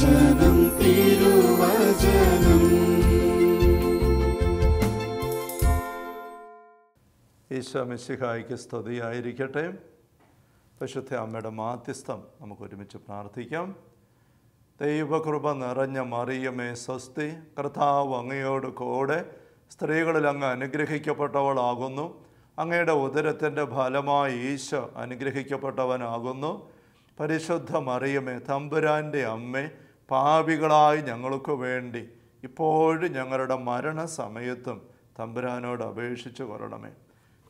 തിരുവചനം തിരുവചനം. ഈശോ മിശിഹായ്ക്ക് സ്തുതിയായിരിക്കട്ടെ. പരിശുദ്ധ അമ്മയുടെ മാധ്യസ്ഥം നമുക്ക് ഒരുമിച്ച് പ്രാർത്ഥിക്കാം. ദൈവകൃപ നിറഞ്ഞ മറിയമേ സ്വസ്തി, കർത്താവ് അങ്ങയോട് കൂടെ സ്ത്രീകളിൽ അങ്ങ് അനുഗ്രഹിക്കപ്പെട്ടവളാകുന്നു. അങ്ങയുടെ ഉദരത്തിൻ്റെ ഫലമായി ഈശോ അനുഗ്രഹിക്കപ്പെട്ടവനാകുന്നു. പരിശുദ്ധ മറിയമേ തമ്പുരാൻ്റെ അമ്മേ, പാപികളായി ഞങ്ങൾക്ക് വേണ്ടി ഇപ്പോഴും ഞങ്ങളുടെ മരണസമയത്തും തമ്പുരാനോട് അപേക്ഷിച്ചു കൊള്ളണമേ.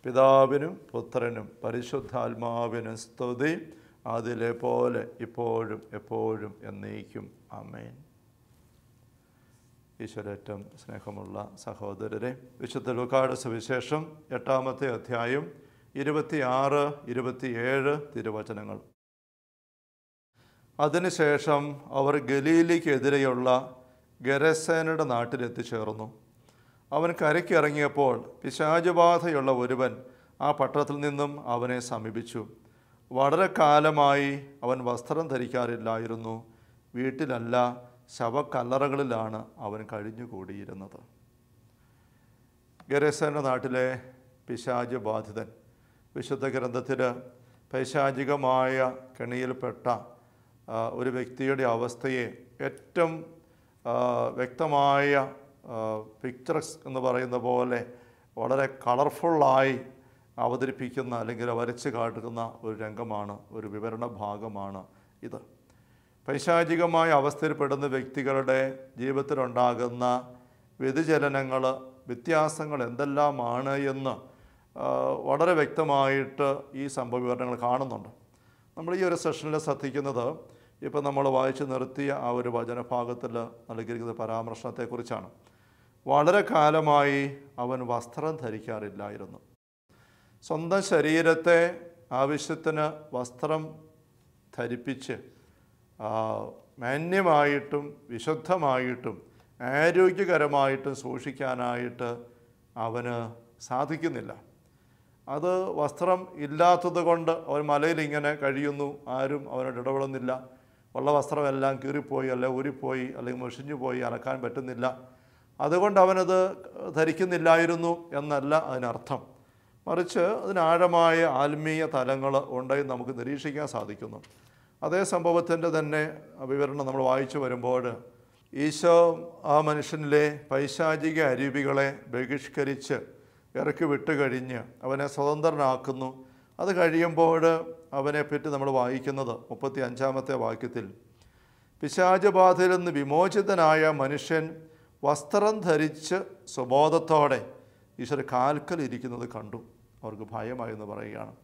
പിതാവിനും പുത്രനും പരിശുദ്ധാത്മാവിനും സ്തുതി, അതിലെ പോലെ ഇപ്പോഴും എപ്പോഴും എന്നേക്കും. ആമേൻ. ഈശ്വരേറ്റം സ്നേഹമുള്ള സഹോദരരെ, വിശുദ്ധ ലൂക്കായുടെ സുവിശേഷം 8-ാമത്തെ അധ്യായം 26-27 തിരുവചനങ്ങൾ. അതിനുശേഷം അവർ ഗലീലിക്കെതിരെയുള്ള ഗെരസേനയുടെ നാട്ടിലെത്തിച്ചേർന്നു. അവൻ കരയ്ക്കിറങ്ങിയപ്പോൾ പിശാചുബാധയുള്ള ഒരുവൻ ആ പട്ടണത്തിൽ നിന്നും അവനെ സമീപിച്ചു. വളരെ കാലമായി അവൻ വസ്ത്രം ധരിക്കാറില്ലായിരുന്നു. വീട്ടിലല്ല, ശവക്കല്ലറകളിലാണ് അവൻ കഴിഞ്ഞുകൂടിയിരുന്നത്. ഗെരസേന നാട്ടിലെ പിശാച് ബാധിതൻ. വിശുദ്ധ ഗ്രന്ഥത്തിൽ പൈശാചികമായ കെണിയിൽപ്പെട്ട ഒരു വ്യക്തിയുടെ അവസ്ഥയെ ഏറ്റവും വ്യക്തമായ പിക്ചർസ് എന്ന് പറയുന്ന പോലെ വളരെ കളർഫുള്ളായി അവതരിപ്പിക്കുന്ന അല്ലെങ്കിൽ വരച്ച് കാട്ടുന്ന ഒരു രംഗമാണ്, ഒരു വിവരണ ഭാഗമാണ് ഇത്. പൈശാചികമായ അവസ്ഥയിൽപ്പെടുന്ന വ്യക്തികളുടെ ജീവിതത്തിലുണ്ടാകുന്ന വ്യതിചലനങ്ങൾ, വ്യത്യാസങ്ങൾ എന്തെല്ലാമാണ് എന്ന് വളരെ വ്യക്തമായിട്ട് ഈ സംഭവ വിവരണങ്ങൾ കാണുന്നുണ്ട്. നമ്മൾ ഈ ഒരു സെഷനിൽ ശ്രദ്ധിക്കുന്നത് ഇപ്പോൾ നമ്മൾ വായിച്ചു നിർത്തിയ ആ ഒരു വചനഭാഗത്തിൽ നൽകിയിരിക്കുന്ന പരാമർശനത്തെക്കുറിച്ചാണ്. വളരെ കാലമായി അവൻ വസ്ത്രം ധരിക്കാറില്ലായിരുന്നു. സ്വന്തം ശരീരത്തെ ആവശ്യത്തിന് വസ്ത്രം ധരിപ്പിച്ച് മാന്യമായിട്ടും വിശുദ്ധമായിട്ടും ആരോഗ്യകരമായിട്ടും സൂക്ഷിക്കാനായിട്ട് അവന് സാധിക്കുന്നില്ല. അത് വസ്ത്രം ഇല്ലാത്തത് കൊണ്ട് അവൻ മലയിൽ ഇങ്ങനെ കഴിയുന്നു, ആരും അവനോട് ഇടപെടുന്നില്ല. ഉള്ള വസ്ത്രമെല്ലാം കീറിപ്പോയി, അല്ലെങ്കിൽ ഊരിപ്പോയി, അല്ലെങ്കിൽ മുഷിഞ്ഞു പോയി, അലക്കാൻ പറ്റുന്നില്ല. അതുകൊണ്ട് അവനത് ധരിക്കുന്നില്ലായിരുന്നു എന്നല്ല അതിനർത്ഥം. മറിച്ച് അതിനാഴമായ ആത്മീയ തലങ്ങൾ ഉണ്ടെന്ന് നമുക്ക് നിരീക്ഷിക്കാൻ സാധിക്കുന്നു. അതേ സംഭവത്തിൻ്റെ തന്നെ വിവരണം നമ്മൾ വായിച്ചു വരുമ്പോൾ ഈശോ ആ മനുഷ്യനിലെ പൈശാചിക അരൂപികളെ ബഹിഷ്കരിച്ച് ഇറക്കി വിട്ടുകഴിഞ്ഞ് അവനെ സ്വതന്ത്രനാക്കുന്നു. അത് കഴിയുമ്പോൾ അവനെപ്പറ്റി നമ്മൾ വായിക്കുന്നത് 35-ാമത്തെ വാക്യത്തിൽ, പിശാചബാധയിൽ നിന്ന് വിമോചിതനായ മനുഷ്യൻ വസ്ത്രം ധരിച്ച് സുബോധത്തോടെ ഈശ്വര കാൽക്കൽ ഇരിക്കുന്നത് കണ്ടു. അവർക്ക് ഭയമായെന്ന് പറയുകയാണ്.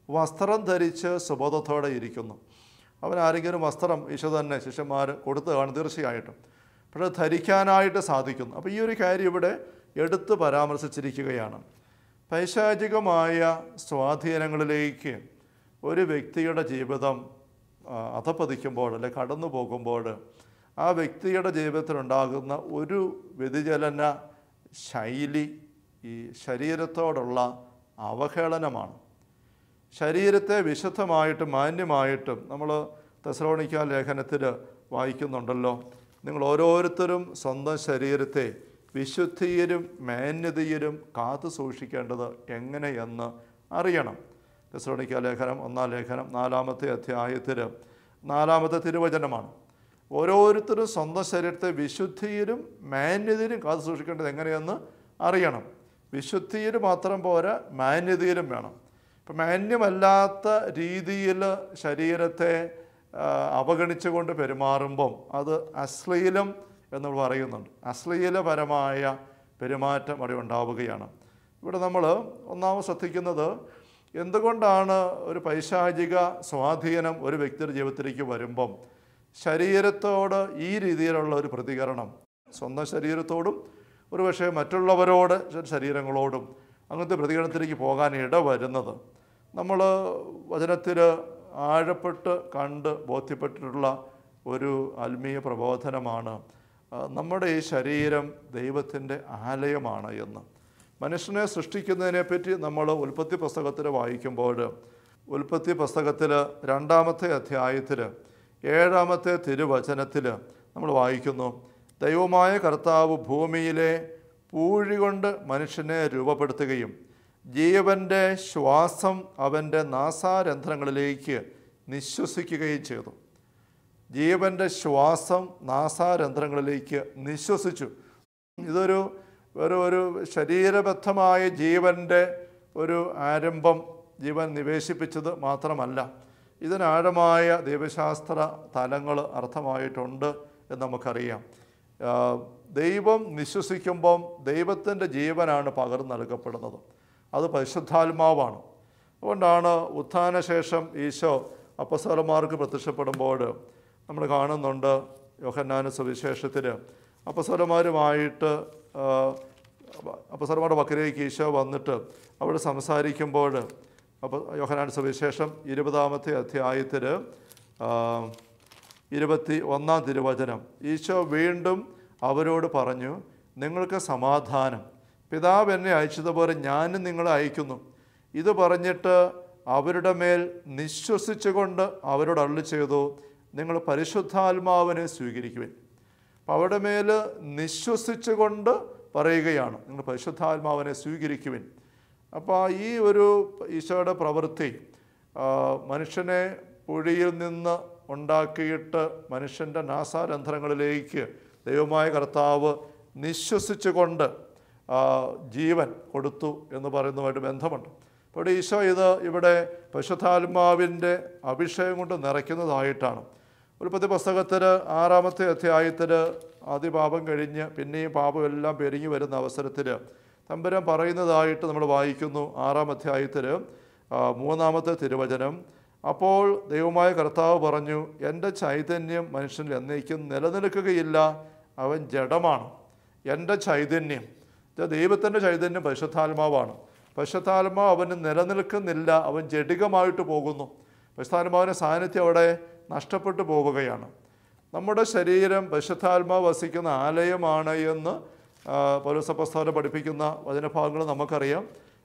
വസ്ത്രം ധരിച്ച് സുബോധത്തോടെ ഇരിക്കുന്നു. അവൻ ആരെങ്കിലും വസ്ത്രം ഈശോ തന്നെ ശിഷ്യന്മാർ കൊടുത്തു കാണും തീർച്ചയായിട്ടും, പക്ഷേ ധരിക്കാനായിട്ട് സാധിക്കുന്നു. അപ്പോൾ ഈ ഒരു കാര്യം ഇവിടെ എടുത്ത് പരാമർശിച്ചിരിക്കുകയാണ്. പൈശാചികമായ സ്വാധീനങ്ങളിലേക്ക് ഒരു വ്യക്തിയുടെ ജീവിതം അധപ്പതിക്കുമ്പോൾ അല്ലെ കടന്നു പോകുമ്പോൾ ആ വ്യക്തിയുടെ ജീവിതത്തിലുണ്ടാകുന്ന ഒരു വ്യതിചലന ശൈലി ഈ ശരീരത്തോടുള്ള അവഹേളനമാണ്. ശരീരത്തെ വിശുദ്ധമായിട്ടും മാന്യമായിട്ടും നമ്മൾ തെസ്സലോനിക്ക ലേഖനത്തിൽ വായിക്കുന്നുണ്ടല്ലോ, നിങ്ങൾ ഓരോരുത്തരും സ്വന്തം ശരീരത്തെ വിശുദ്ധിയിലും മാന്യതയിലും കാത്തു സൂക്ഷിക്കേണ്ടത് എങ്ങനെയെന്ന് അറിയണം. തെസ്സലോനിക്ക ലേഖനം 1-ാം ലേഖനം 4-ാമത്തെ അധ്യായത്തിൽ 4-ാമത്തെ തിരുവചനമാണ്. ഓരോരുത്തരും സ്വന്തം ശരീരത്തെ വിശുദ്ധിയിലും മാന്യതയിലും കാത്തു സൂക്ഷിക്കേണ്ടത് എങ്ങനെയെന്ന് അറിയണം. വിശുദ്ധിയിൽ മാത്രം പോരാ, മാന്യതയിലും വേണം. ഇപ്പം മാന്യമല്ലാത്ത രീതിയിൽ ശരീരത്തെ അവഗണിച്ചുകൊണ്ട് പെരുമാറുമ്പം അത് അശ്ലീലം എന്ന് പറയുന്നുണ്ട്. അശ്ലീലപരമായ പെരുമാറ്റം അവിടെ ഉണ്ടാവുകയാണ്. ഇവിടെ നമ്മൾ ഒന്നാമത് ശ്രദ്ധിക്കുന്നത് എന്തുകൊണ്ടാണ് ഒരു പൈശാചിക സ്വാധീനം ഒരു വ്യക്തിയുടെ ജീവിതത്തിലേക്ക് വരുമ്പം ശരീരത്തോട് ഈ രീതിയിലുള്ള ഒരു പ്രതികരണം, സ്വന്തം ശരീരത്തോടും ഒരുപക്ഷെ മറ്റുള്ളവരോട് ശരീരങ്ങളോടും അങ്ങനത്തെ പ്രതികരണത്തിലേക്ക് പോകാൻ ഇടവരുന്നത് നമ്മൾ വചനത്തിൽ ആഴപ്പെട്ട് കണ്ട് ബോധ്യപ്പെട്ടിട്ടുള്ള ഒരു ആത്മീയ പ്രബോധനമാണ്. നമ്മുടെ ഈ ശരീരം ദൈവത്തിൻ്റെ ആലയമാണ് എന്ന്. മനുഷ്യനെ സൃഷ്ടിക്കുന്നതിനെപ്പറ്റി നമ്മൾ ഉൽപ്പത്തി പുസ്തകത്തിൽ വായിക്കുമ്പോൾ ഉൽപ്പത്തി പുസ്തകത്തിൽ 2-ാമത്തെ അധ്യായത്തിൽ 7-ാമത്തെ തിരുവചനത്തിൽ നമ്മൾ വായിക്കുന്നു, ദൈവമായ കർത്താവ് ഭൂമിയിലെ പൂഴി കൊണ്ട് മനുഷ്യനെ രൂപപ്പെടുത്തുകയും ജീവൻ്റെ ശ്വാസം അവൻ്റെ നാസാരന്ധ്രങ്ങളിലേക്ക് നിശ്വസിക്കുകയും ചെയ്തു. ജീവൻ്റെ ശ്വാസം നാസാരന്ധ്രങ്ങളിലേക്ക് നിശ്വസിച്ചു. ഇതൊരു ഒരു ശരീരബദ്ധമായ ജീവൻ്റെ ഒരു ആരംഭം ജീവൻ നിവേശിപ്പിച്ചത് മാത്രമല്ല, ഇതിനാഴമായ ദൈവശാസ്ത്ര തലങ്ങൾ അർത്ഥമായിട്ടുണ്ട് എന്ന് നമുക്കറിയാം. ദൈവം നിശ്വസിക്കുമ്പം ദൈവത്തിൻ്റെ ജീവനാണ് പകർന്നു നൽകപ്പെടുന്നത്. അത് പരിശുദ്ധാത്മാവാണ്. അതുകൊണ്ടാണ് ഉത്ഥാനശേഷം ഈശോ അപ്പസ്തലന്മാർക്ക് പ്രത്യക്ഷപ്പെടുമ്പോൾ നമ്മൾ കാണുന്നുണ്ട്, യോഹന്നാൻ സുവിശേഷത്തിൽ അപ്പസ്തലന്മാരുമായിട്ട് അപ്പസ്തലന്മാരുടെ പക്കലേക്ക് ഈശോ വന്നിട്ട് അവിടെ സംസാരിക്കുമ്പോൾ, യോഹന്നാൻ സുവിശേഷം 20-ാമത്തെ അധ്യായത്തിൽ 21-ാം തിരുവചനം, ഈശോ വീണ്ടും അവരോട് പറഞ്ഞു, നിങ്ങൾക്ക് സമാധാനം. പിതാവ് എന്നെ അയച്ചതുപോലെ ഞാനും നിങ്ങളെ അയക്കുന്നു. ഇത് പറഞ്ഞിട്ട് അവരുടെ മേൽ നിശ്വസിച്ചുകൊണ്ട് അവരോട് അരുളി ചെയ്തു, നിങ്ങൾ പരിശുദ്ധാത്മാവിനെ സ്വീകരിക്കുവിൻ. അപ്പോൾ അവരുടെ മേൽ നിശ്വസിച്ചുകൊണ്ട് പറയുകയാണ്, നിങ്ങൾ പരിശുദ്ധാത്മാവിനെ സ്വീകരിക്കുവിൻ. അപ്പോൾ ഈ ഒരു ഈശോയുടെ പ്രവൃത്തി മനുഷ്യനെ പുഴിയിൽ നിന്ന് ഉണ്ടാക്കിയിട്ട് മനുഷ്യൻ്റെ നാസാരന്ധ്രങ്ങളിലേക്ക് ദൈവമായ കർത്താവ് നിശ്വസിച്ചുകൊണ്ട് ജീവൻ കൊടുത്തു എന്ന് പറയുന്നതുമായിട്ട് ബന്ധമുണ്ട്. അപ്പോൾ ഈശോ ഇവിടെ പരിശുദ്ധാത്മാവിൻ്റെ അഭിഷേകം കൊണ്ട് നിറയ്ക്കുന്നതായിട്ടാണ്. ഉൽപ്പത്തി പുസ്തകത്തിൽ 6-ാമത്തെ അധ്യായത്തിൽ ആദ്യ പാപം കഴിഞ്ഞ് പിന്നെയും പാപം എല്ലാം പെരുങ്ങി വരുന്ന അവസരത്തിൽ തമ്പുരാൻ പറയുന്നതായിട്ട് നമ്മൾ വായിക്കുന്നു. 6-ാം അധ്യായത്തിൽ 3-ാമത്തെ തിരുവചനം, അപ്പോൾ ദൈവമായ കർത്താവ് പറഞ്ഞു, എൻ്റെ ചൈതന്യം മനുഷ്യനിൽ എന്നേക്കും നിലനിൽക്കുകയില്ല, അവൻ ജഡമാണ്. എൻ്റെ ചൈതന്യം, ദൈവത്തിൻ്റെ ചൈതന്യം പരിശുദ്ധാത്മാവാണ്. പരിശുദ്ധാത്മാവ് അവന് നിലനിൽക്കുന്നില്ല, അവൻ ജഡികമായിട്ട് പോകുന്നു. പരിശുദ്ധാത്മാവിൻ്റെ സാന്നിധ്യം അവിടെ നഷ്ടപ്പെട്ടു പോവുകയാണ്. നമ്മുടെ ശരീരം പരിശുദ്ധാത്മാവ് വസിക്കുന്ന ആലയമാണ് എന്ന് പൗലോസ് അപ്പോസ്തലൻ പഠിപ്പിക്കുന്ന വചനഭാഗങ്ങൾ നമുക്കറിയാം.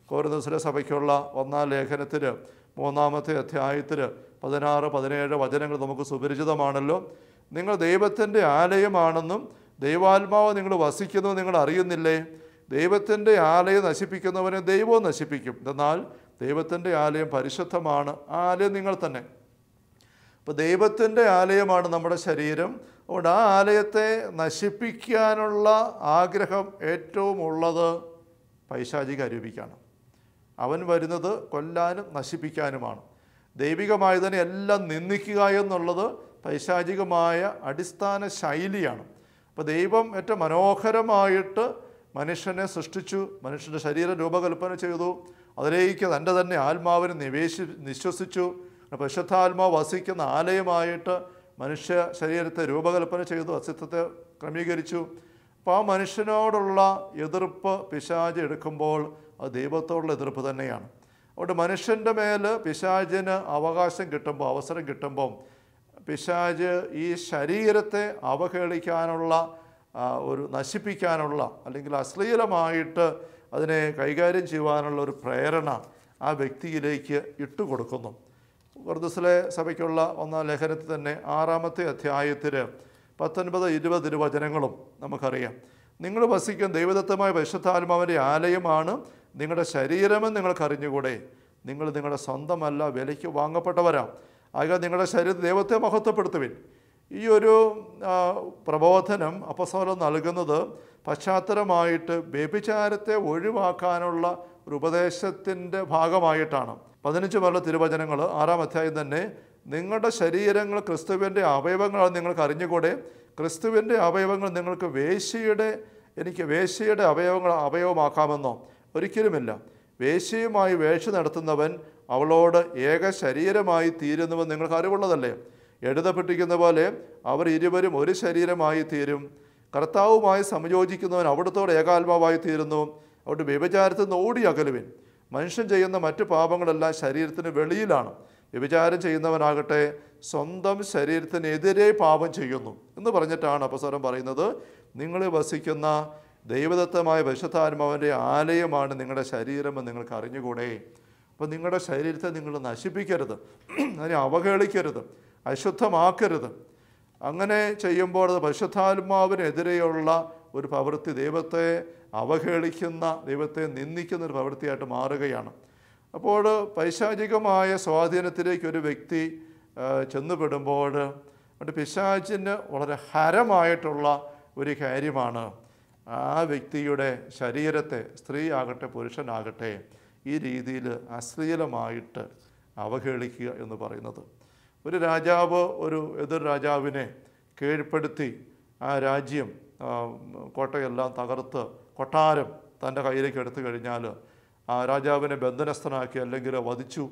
കൊരിന്ത്യൻസിലെ സഭയ്ക്കുള്ള 1-ാം ലേഖനത്തിൽ 3-ാമത്തെ അധ്യായത്തിൽ 16-17 വചനങ്ങൾ നമുക്ക് സുപരിചിതമാണല്ലോ. നിങ്ങൾ ദൈവത്തിൻ്റെ ആലയമാണെന്നും ദൈവാത്മാവ് നിങ്ങൾ വസിക്കുന്നു നിങ്ങൾ അറിയുന്നില്ലേ? ദൈവത്തിൻ്റെ ആലയം നശിപ്പിക്കുന്നവനെ ദൈവവും നശിപ്പിക്കും. എന്നാൽ ദൈവത്തിൻ്റെ ആലയം പരിശുദ്ധമാണ്, ആ ആലയം നിങ്ങൾ തന്നെ. അപ്പോൾ ദൈവത്തിൻ്റെ ആലയമാണ് നമ്മുടെ ശരീരം. അതുകൊണ്ട് ആ ആലയത്തെ നശിപ്പിക്കാനുള്ള ആഗ്രഹം ഏറ്റവും ഉള്ളത് പൈശാചിക അരൂപിക്കാണ്. അവൻ വരുന്നത് കൊല്ലാനും നശിപ്പിക്കാനുമാണ്. ദൈവികമായതിനെ എല്ലാം നിന്ദിക്കുക എന്നുള്ളത് പൈശാചികമായ അടിസ്ഥാന ശൈലിയാണ്. അപ്പോൾ ദൈവം ഏറ്റവും മനോഹരമായിട്ട് മനുഷ്യനെ സൃഷ്ടിച്ചു, മനുഷ്യൻ്റെ ശരീരം രൂപകൽപ്പന ചെയ്തു, അതിലേക്ക് തൻ്റെ തന്നെ ആത്മാവിനെ നിശ്വസിച്ചു. പരിശുദ്ധാത്മാവ് വസിക്കുന്ന ആലയമായിട്ട് മനുഷ്യ ശരീരത്തെ രൂപകൽപ്പന ചെയ്തു, അസ്തിത്വത്തെ ക്രമീകരിച്ചു. അപ്പോൾ ആ മനുഷ്യനോടുള്ള എതിർപ്പ് പിശാച് എടുക്കുമ്പോൾ അത് ദൈവത്തോടുള്ള എതിർപ്പ് തന്നെയാണ്. അതുകൊണ്ട് മനുഷ്യൻ്റെ മേൽ പിശാചിന് അവകാശം കിട്ടുമ്പോൾ, അവസരം കിട്ടുമ്പം പിശാച് ഈ ശരീരത്തെ അവഹേളിക്കാനുള്ള നശിപ്പിക്കാനുള്ള അല്ലെങ്കിൽ അശ്ലീലമായിട്ട് അതിനെ കൈകാര്യം ചെയ്യുവാനുള്ള ഒരു പ്രേരണ ആ വ്യക്തിയിലേക്ക് ഇട്ടുകൊടുക്കുന്നു. കൊരിന്ത്യൻസിലെ സഭയ്ക്കുള്ള 1-ാം ലേഖനത്തിൽ തന്നെ 6-ാമത്തെ അധ്യായത്തിൽ 19-20 തിരുവചനങ്ങളും നമുക്കറിയാം. നിങ്ങൾ വസിക്കുന്ന ദൈവദത്തമായ പരിശുദ്ധാത്മാവിൻ്റെ ആലയമാണ് നിങ്ങളുടെ ശരീരമെന്ന് നിങ്ങൾക്കറിഞ്ഞുകൂടെ? നിങ്ങൾ നിങ്ങളുടെ സ്വന്തമല്ല, വിലയ്ക്ക് വാങ്ങപ്പെട്ടവരാണ്. ആകെ നിങ്ങളുടെ ശരീരത്തിൽ ദൈവത്തെ മഹത്വപ്പെടുത്തുവിൻ. ഈ ഒരു പ്രബോധനം അപ്പോസ്തലൻ നൽകുന്നത് പശ്ചാത്തലമായിട്ട് വ്യഭിചാരത്തെ ഒഴിവാക്കാനുള്ള ഒരു ഉപദേശത്തിൻ്റെ ഭാഗമായിട്ടാണ്. 15 മുതലുള്ള തിരുവചനങ്ങൾ 6-ാം അധ്യായം തന്നെ, നിങ്ങളുടെ ശരീരങ്ങൾ ക്രിസ്തുവിൻ്റെ അവയവങ്ങളാണ് നിങ്ങൾക്ക് അറിഞ്ഞുകൂടെ? ക്രിസ്തുവിൻ്റെ അവയവങ്ങൾ നിങ്ങൾക്ക് വേശ്യയുടെ അവയവമാക്കാമെന്നോ? ഒരിക്കലുമില്ല. വേശ്യയുമായി വേഴ്ച നടത്തുന്നവൻ അവളോട് ഏക ശരീരമായി തീരുന്നുവെന്ന് നിങ്ങൾക്ക് അറിവുള്ളതല്ലേ? എഴുതപ്പെട്ടിരിക്കുന്ന പോലെ അവർ ഇരുവരും ഒരു ശരീരമായി തീരും. കർത്താവുമായി സംയോജിക്കുന്നവൻ അവിടുത്തോട് ഏകാത്മാവായി തീരുന്നു. അവിടെ വ്യഭിചാരത്തിൽ നിന്ന് ഓടി അകലുവിൻ. മനുഷ്യൻ ചെയ്യുന്ന മറ്റു പാപങ്ങളെല്ലാം ശരീരത്തിന് വെളിയിലാണ്. വ്യഭിചാരം ചെയ്യുന്നവനാകട്ടെ സ്വന്തം ശരീരത്തിനെതിരെ പാപം ചെയ്യുന്നു എന്ന് പറഞ്ഞിട്ടാണ് അപ്പോസ്തലൻ പറയുന്നത്, നിങ്ങൾ വസിക്കുന്ന ദൈവദത്തമായ പരിശുദ്ധാത്മാവിൻ്റെ ആലയമാണ് നിങ്ങളുടെ ശരീരമെന്ന് നിങ്ങൾക്ക് അറിഞ്ഞുകൂടെ? അപ്പോൾ നിങ്ങളുടെ ശരീരത്തെ നിങ്ങൾ നശിപ്പിക്കരുത്, അതിനെ അവഹേളിക്കരുത്. അശുദ്ധമാക്കരുത്. അങ്ങനെ ചെയ്യുമ്പോൾ അത് പരിശുദ്ധാത്മാവിനെതിരെയുള്ള ഒരു പ്രവൃത്തി, ദൈവത്തെ അവഹേളിക്കുന്ന, ദൈവത്തെ നിന്ദിക്കുന്ന ഒരു പ്രവൃത്തിയായിട്ട് മാറുകയാണ്. അപ്പോൾ പൈശാചികമായ സ്വാധീനത്തിലേക്ക് ഒരു വ്യക്തി ചെന്നുപെടുമ്പോൾ അത് പിശാചിന് വളരെ ഹരമായിട്ടുള്ള ഒരു കാര്യമാണ് ആ വ്യക്തിയുടെ ശരീരത്തെ, സ്ത്രീ ആകട്ടെ പുരുഷനാകട്ടെ, ഈ രീതിയിൽ അശ്ലീലമായിട്ട് അവഹേളിക്കുക എന്ന് പറയുന്നത്. ഒരു രാജാവ് ഒരു എതിർ രാജാവിനെ കീഴ്പ്പെടുത്തി ആ രാജ്യം, കോട്ടയെല്ലാം തകർത്ത് കൊട്ടാരം തൻ്റെ കയ്യിലേക്ക് എടുത്തു കഴിഞ്ഞാൽ ആ രാജാവിനെ ബന്ധനസ്ഥനാക്കി അല്ലെങ്കിൽ വധിച്ചു.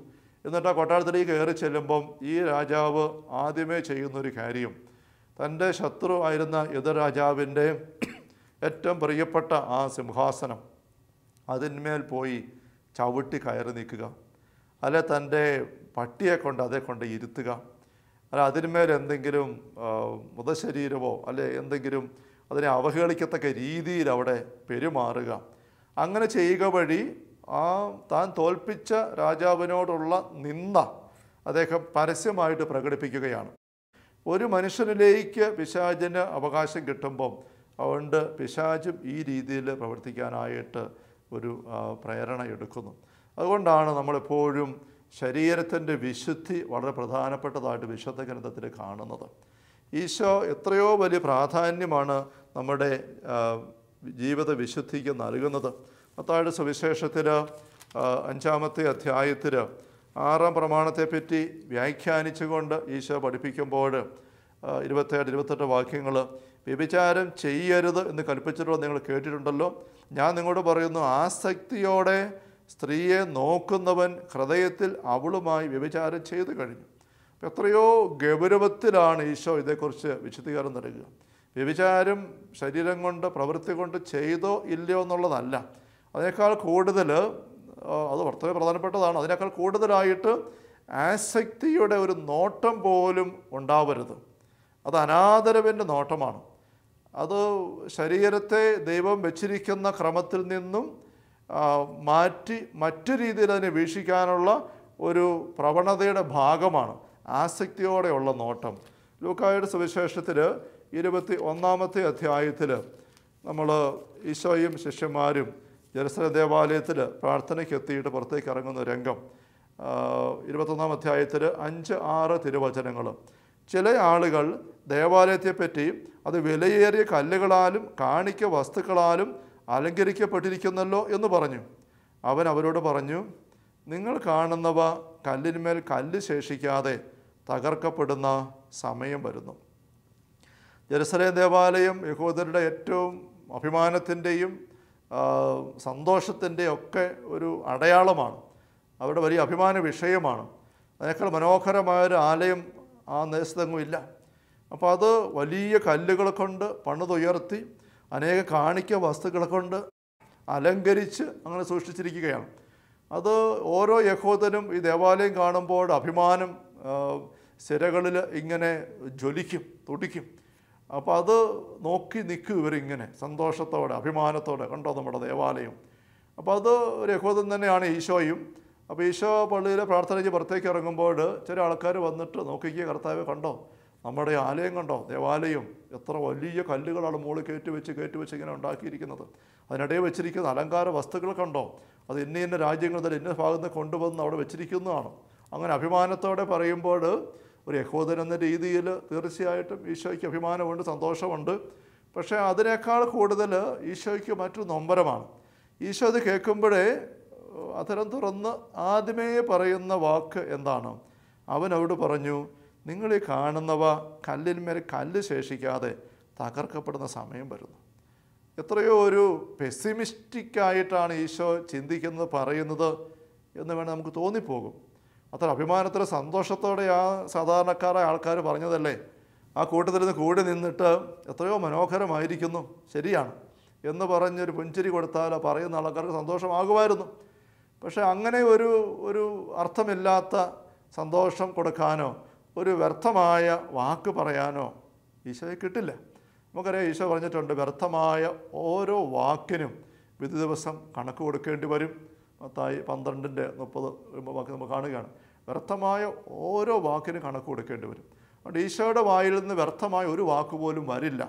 എന്നിട്ട് ആ കൊട്ടാരത്തിലേക്ക് കയറി ചെല്ലുമ്പം ഈ രാജാവ് ആദ്യമേ ചെയ്യുന്നൊരു കാര്യം, തൻ്റെ ശത്രു ആയിരുന്ന എതിർ രാജാവിൻ്റെ ഏറ്റവും പ്രിയപ്പെട്ട ആ സിംഹാസനം അതിന്മേൽ പോയി ചവിട്ടി കയറി നിൽക്കുക, അല്ലെ തൻ്റെ പട്ടിയെ കൊണ്ട് അതേ കൊണ്ട് ഇരുത്തുക, അല്ല അതിന്മേൽ എന്തെങ്കിലും മൃതശരീരമോ അല്ലെ എന്തെങ്കിലും അതിനെ അവഹേളിക്കത്തക്ക രീതിയിൽ അവിടെ പെരുമാറുക. അങ്ങനെ ചെയ്യുക വഴി താൻ തോൽപ്പിച്ച രാജാവിനോടുള്ള നിന്ദ അദ്ദേഹം പരസ്യമായിട്ട് പ്രകടിപ്പിക്കുകയാണ്. ഒരു മനുഷ്യനിലേക്ക് പിശാചിന് അവകാശം കിട്ടുമ്പം അതുകൊണ്ട് പിശാചും ഈ രീതിയിൽ പ്രവർത്തിക്കാനായിട്ട് ഒരു പ്രേരണ എടുക്കുന്നു. അതുകൊണ്ടാണ് നമ്മളെപ്പോഴും ശരീരത്തിൻ്റെ വിശുദ്ധി വളരെ പ്രധാനപ്പെട്ടതായിട്ട് വിശുദ്ധ ഗ്രന്ഥത്തിൽ കാണുന്നത്. ഈശോ എത്രയോ വലിയ പ്രാധാന്യമാണ് നമ്മുടെ ജീവിത വിശുദ്ധിക്ക് നൽകുന്നത്. മത്തായിയുടെ സുവിശേഷത്തിൽ 5-ാമത്തെ അധ്യായത്തിൽ 6-ാം പ്രമാണത്തെപ്പറ്റി വ്യാഖ്യാനിച്ചുകൊണ്ട് ഈശോ പഠിപ്പിക്കുമ്പോൾ 27-28 വാക്യങ്ങൾ, വ്യഭിചാരം ചെയ്യരുത് എന്ന് കൽപ്പിച്ചിട്ടുള്ളത് നിങ്ങൾ കേട്ടിട്ടുണ്ടല്ലോ. ഞാൻ നിങ്ങളോട് പറയുന്നു, ആസക്തിയോടെ സ്ത്രീയെ നോക്കുന്നവൻ ഹൃദയത്തിൽ അവളുമായി വ്യഭിചാരം ചെയ്തു കഴിഞ്ഞു. എത്രയോ ഗൗരവത്തിലാണ് ഈശോ ഇതേക്കുറിച്ച് വിശദീകരണം നൽകുക. വ്യഭിചാരം ശരീരം കൊണ്ട് പ്രവൃത്തി കൊണ്ട് ചെയ്തോ ഇല്ലയോ എന്നുള്ളതല്ല, അതിനേക്കാൾ കൂടുതൽ അത് വളരെ പ്രധാനപ്പെട്ടതാണ്. അതിനേക്കാൾ കൂടുതലായിട്ട് ആസക്തിയുടെ ഒരു നോട്ടം പോലും ഉണ്ടാവരുത്. അത് അനാദരവിൻ്റെ നോട്ടമാണ്. അത് ശരീരത്തെ ദൈവം വെച്ചിരിക്കുന്ന ക്രമത്തിൽ നിന്നും മാറ്റി മറ്റു രീതിയിൽ അതിനെ വീക്ഷിക്കാനുള്ള ഒരു പ്രവണതയുടെ ഭാഗമാണ് ആസക്തിയോടെയുള്ള നോട്ടം. ലൂക്കായുടെ സുവിശേഷത്തിൽ 21-ാമത്തെ അധ്യായത്തിൽ നമ്മൾ ഈശോയും ശിഷ്യന്മാരും ജെറുസലേം ദേവാലയത്തിൽ പ്രാർത്ഥനയ്ക്ക് എത്തിയിട്ട് പുറത്തേക്ക് ഇറങ്ങുന്ന രംഗം 21-ാം അധ്യായത്തിൽ 5-6 തിരുവചനങ്ങൾ. ചില ആളുകൾ ദേവാലയത്തെപ്പറ്റി അത് വിലയേറിയ കല്ലുകളാലും കാണിക്ക വസ്തുക്കളാലും അലങ്കരിക്കപ്പെട്ടിരിക്കുന്നല്ലോ എന്ന് പറഞ്ഞു. അവൻ അവരോട് പറഞ്ഞു, നിങ്ങൾ കാണുന്നവ കല്ലിന്മേൽ കല്ല് ശേഷിക്കാതെ തകർക്കപ്പെടുന്ന സമയം വരുന്നു. ജെറുസലേം ദേവാലയം യഹൂദരുടെ ഏറ്റവും അഭിമാനത്തിൻ്റെയും സന്തോഷത്തിൻ്റെയും ഒക്കെ ഒരു അടയാളമാണ്. അവരുടെ വലിയ അഭിമാന വിഷയമാണ്. അതിനേക്കാൾ മനോഹരമായൊരു ആലയം ആ ദേശത്തെങ്ങും ഇല്ല. അപ്പോൾ അത് വലിയ കല്ലുകൾ കൊണ്ട് പണിതുയർത്തി അനേക കാണിക്ക വസ്തുക്കളെ കൊണ്ട് അലങ്കരിച്ച് അങ്ങനെ സൂക്ഷിച്ചിരിക്കുകയാണ്. അത് ഓരോ യഹൂദനും ഈ ദേവാലയം കാണുമ്പോൾ അഭിമാനം സിരകളിൽ ഇങ്ങനെ ജ്വലിക്കും, തുടിക്കും. അപ്പോൾ അത് നോക്കി നിൽക്കും ഇവരിങ്ങനെ സന്തോഷത്തോടെ അഭിമാനത്തോടെ, കണ്ടോ നമ്മുടെ ദേവാലയം. അപ്പോൾ അത് ഒരു യഹൂദൻ തന്നെയാണ് ഈശോയും. അപ്പോൾ ഈശോ പള്ളിയിലെ പ്രാർത്ഥനയ്ക്ക് പുറത്തേക്ക് ഇറങ്ങുമ്പോൾ ചില ആൾക്കാർ വന്നിട്ട് നോക്കിക്കുക, കർത്താവെ കണ്ടോ നമ്മുടെ ആലയം, കണ്ടോ ദേവാലയം, എത്ര വലിയ കല്ലുകളാണ് മുകളിൽ കയറ്റി വെച്ച് ഇങ്ങനെ ഉണ്ടാക്കിയിരിക്കുന്നത്. അതിനിടയിൽ വെച്ചിരിക്കുന്ന അലങ്കാര വസ്തുക്കൾ കണ്ടോ, അത് ഇന്ന രാജ്യങ്ങളിൽ ഇന്ന ഭാഗത്ത് കൊണ്ടുവന്ന് അവിടെ വെച്ചിരിക്കുന്നതാണ്. അങ്ങനെ അഭിമാനത്തോടെ പറയുമ്പോൾ ഒരു യഹൂദൻ എന്ന രീതിയിൽ തീർച്ചയായിട്ടും ഈശോയ്ക്ക് അഭിമാനമുണ്ട്, സന്തോഷമുണ്ട്. പക്ഷേ അതിനേക്കാൾ കൂടുതൽ ഈശോയ്ക്ക് മറ്റൊരു നൊമ്പരമാണ്. ഈശോ അത് കേൾക്കുമ്പോഴേ അധരം തുറന്ന് ആദ്യമേ പറയുന്ന വാക്ക് എന്താണ്? അവൻ അവിടെ പറഞ്ഞു, നിങ്ങൾ ഈ കാണുന്നവ കല്ലിന്മേൽ കല്ല് ശേഷിക്കാതെ തകർക്കപ്പെടുന്ന സമയം വരുന്നു. എത്രയോ ഒരു പെസിമിസ്റ്റിക്കായിട്ടാണ് ഈശോ ചിന്തിക്കുന്നത്, പറയുന്നത് എന്ന് വേണം നമുക്ക് തോന്നിപ്പോകും. അത്ര അഭിമാനത്തോടെ സന്തോഷത്തോടെ ആ സാധാരണക്കാരായ ആൾക്കാർ പറഞ്ഞതല്ലേ. ആ കൂട്ടത്തിൽ നിന്ന് കൂടി നിന്നിട്ട് എത്രയോ മനോഹരമായിരിക്കുന്നു, ശരിയാണ് എന്ന് പറഞ്ഞൊരു പുഞ്ചിരി കൊടുത്താൽ പറയുന്ന ആൾക്കാർക്ക് സന്തോഷമാകുമായിരുന്നു. പക്ഷേ അങ്ങനെ ഒരു അർത്ഥമില്ലാത്ത സന്തോഷം കൊടുക്കാനോ ഒരു വ്യർത്ഥമായ വാക്ക് പറയാനോ ഈശോയെ കിട്ടില്ല. നമുക്കറിയാം, ഈശോ പറഞ്ഞിട്ടുണ്ട്, വ്യർത്ഥമായ ഓരോ വാക്കിനും വിധി ദിവസം കണക്ക് കൊടുക്കേണ്ടി വരും. മത്തായി 12:30 വാക്ക് നമ്മൾ കാണുകയാണ്. വ്യർത്ഥമായ ഓരോ വാക്കിനും കണക്ക് കൊടുക്കേണ്ടി വരും. അതുകൊണ്ട് ഈശോയുടെ വായിൽ നിന്ന് വ്യർത്ഥമായ ഒരു വാക്കുപോലും വരില്ല.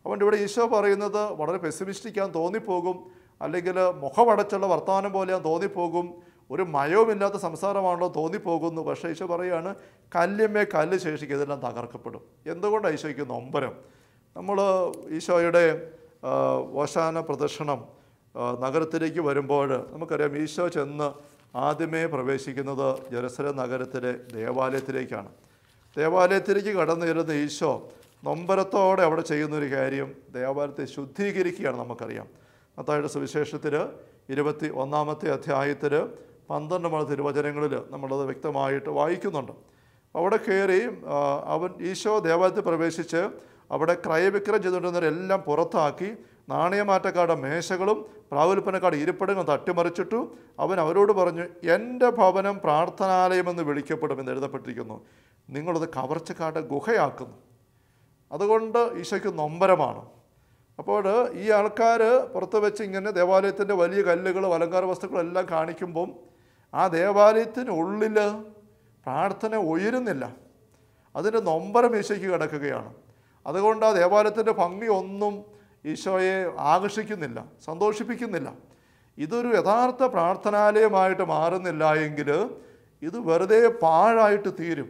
അതുകൊണ്ട് ഇവിടെ ഈശോ പറയുന്നത് വളരെ പെസിമിസ്റ്റിക്കാന്ന് തോന്നിപ്പോകും, അല്ലെങ്കിൽ മുഖമടച്ചുള്ള വർത്തമാനം പോലെയാന്ന് തോന്നിപ്പോകും, ഒരു മയവുമില്ലാത്ത സംസാരമാണല്ലോ തോന്നിപ്പോകുന്നു. പക്ഷേ ഈശോ പറയുകയാണ്, കല്ലിന്മേൽ കല്ല് ശേഷിക്കുക, ഇതെല്ലാം തകർക്കപ്പെടും. എന്തുകൊണ്ടാണ് ഈശോയ്ക്ക് നൊമ്പരം? നമ്മൾ ഈശോയുടെ ഓശാന പ്രദക്ഷിണം നഗരത്തിലേക്ക് വരുമ്പോൾ നമുക്കറിയാം, ഈശോ ചെന്ന് ആദ്യമേ പ്രവേശിക്കുന്നത് ജെറുസലേം നഗരത്തിലെ ദേവാലയത്തിലേക്കാണ്. ദേവാലയത്തിലേക്ക് കടന്നു വരുന്ന ഈശോ നൊമ്പരത്തോടെ അവിടെ ചെയ്യുന്നൊരു കാര്യം, ദേവാലയത്തെ ശുദ്ധീകരിക്കുകയാണ്. നമുക്കറിയാം, മത്തായിയുടെ സുവിശേഷത്തിൽ 21-ാമത്തെ അധ്യായത്തിൽ 12 തിരുവചനങ്ങളിൽ നമ്മളത് വ്യക്തമായിട്ട് വായിക്കുന്നുണ്ട്. അവിടെ കയറി ഈശോ ദേവാലയത്തിൽ പ്രവേശിച്ച് അവിടെ ക്രയവിക്രയം ചെയ്തുകൊണ്ടിരുന്നവരെല്ലാം പുറത്താക്കി നാണയമാറ്റക്കാരുടെ മേശകളും പ്രാവുൽപ്പനക്കാരുടെ ഇരിപ്പിടങ്ങളും തട്ടിമറിച്ചിട്ടു അവൻ അവരോട് പറഞ്ഞു, എൻ്റെ ഭവനം പ്രാർത്ഥനാലയമെന്ന് വിളിക്കപ്പെടുമെന്ന് എഴുതപ്പെട്ടിരിക്കുന്നു, നിങ്ങളത് കവർച്ചക്കാരുടെ ഗുഹയാക്കുന്നു. അതുകൊണ്ട് ഈശോയ്ക്ക് നൊമ്പരമാണ്. അപ്പോൾ ഈ ആൾക്കാർ പുറത്ത് വെച്ച് ഇങ്ങനെ ദേവാലയത്തിൻ്റെ വലിയ കല്ലുകളും അലങ്കാര വസ്തുക്കളും എല്ലാം കാണിക്കുമ്പം ആ ദേവാലയത്തിനുള്ളിൽ പ്രാർത്ഥന ഉയരുന്നില്ല. അതിൻ്റെ നൊമ്പരം ഈശോയ്ക്ക് കിടക്കുകയാണ്. അതുകൊണ്ട് ആ ദേവാലയത്തിൻ്റെ ഭംഗി ഒന്നും ഈശോയെ ആകർഷിക്കുന്നില്ല, സന്തോഷിപ്പിക്കുന്നില്ല. ഇതൊരു യഥാർത്ഥ പ്രാർത്ഥനാലയമായിട്ട് മാറുന്നില്ല എങ്കിൽ ഇത് വെറുതെ പാഴായിട്ട് തീരും.